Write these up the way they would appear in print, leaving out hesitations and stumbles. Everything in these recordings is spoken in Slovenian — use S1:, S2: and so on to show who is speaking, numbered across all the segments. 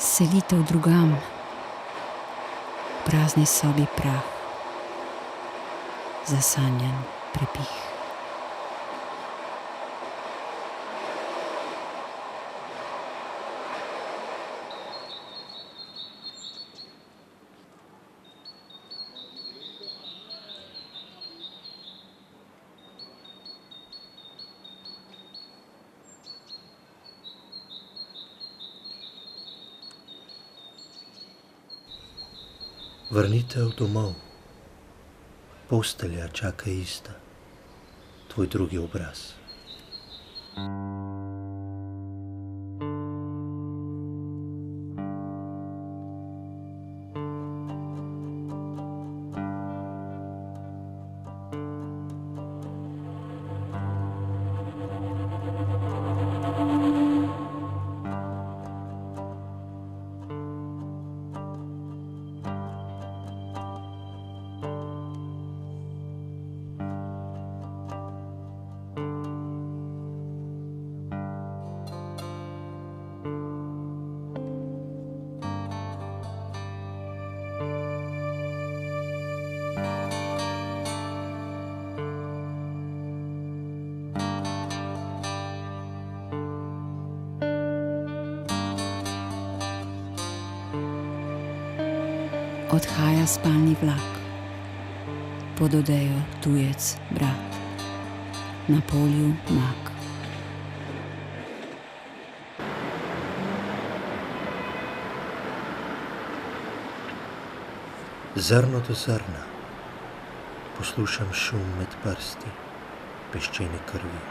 S1: Selitev drugam, v prazni sobi prah, zasanjan prepih.
S2: Vrnitev domov, postelja čaka ista, tvoj drugi obraz.
S1: Odhaja spalni vlak, pod odejo tujec brat, na polju mak.
S2: Zrno do zrna, poslušam šum med prsti, peščene krvi.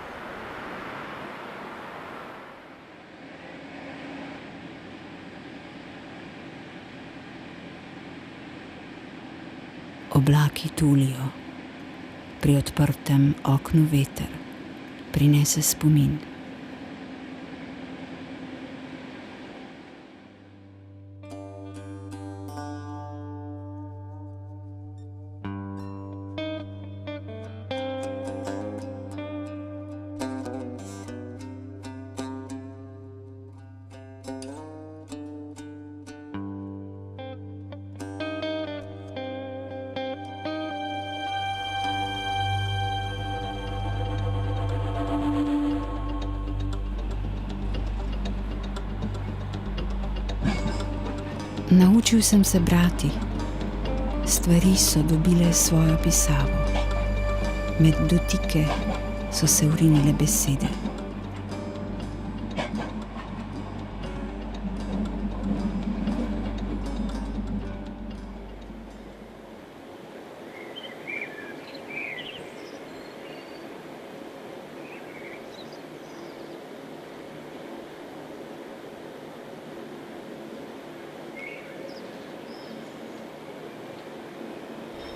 S1: Oblaki tulijo, pri odprtem oknu veter prinese spomin. Naučil sem se brati, stvari so dobile svojo pisavo, med dotike so se vrinile besede.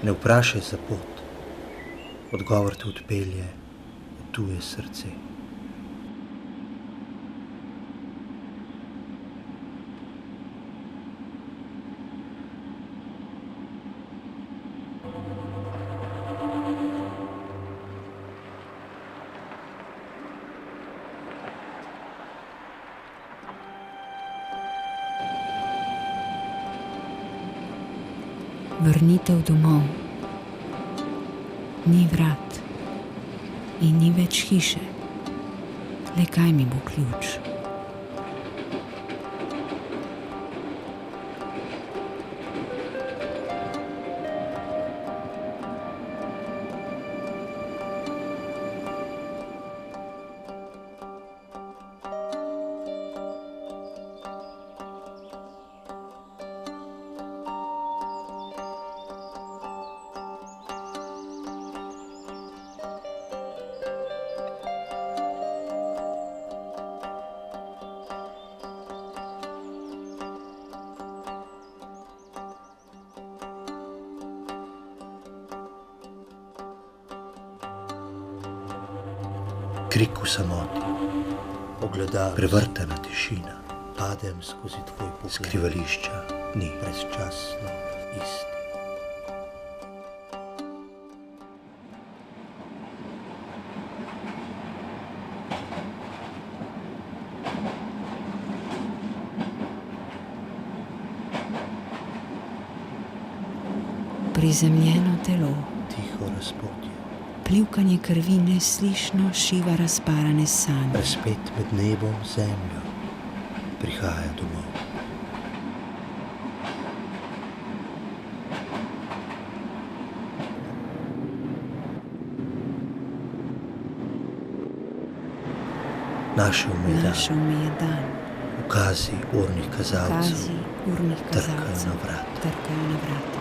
S2: Ne vprašaj za pot, odgovor te odpelje v tuje srce.
S1: Vrnitev domov, ni vrat in ni več hiše, le kaj mi bo ključ.
S2: Krik v samoti, ogledalo, prevrtana tišina, padem skozi tvoj pogled. Skrivališča ni brezčasno isti.
S1: prizemljeno telo,
S2: tiho razpotje,
S1: plivkanje krvi neslišno šiva razparane sanje.
S2: razpet med nebom in zemljo, prihaja domov. Našel me
S1: je dan,
S2: ukazi urnih kazalcev
S1: kazi urnih
S2: trkajo
S1: kazalcev
S2: na vrata.
S1: trkajo na vrata.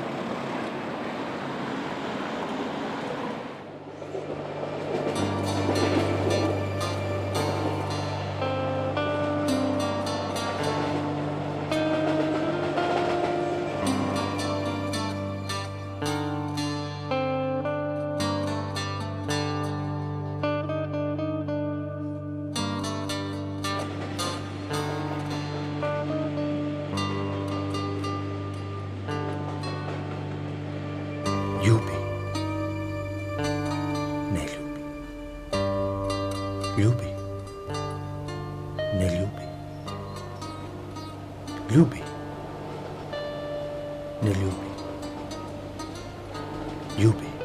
S2: Ljubi, ne ljubi. Ljubi, ne ljubi. Ljubi, ne ljubi. Ljubi.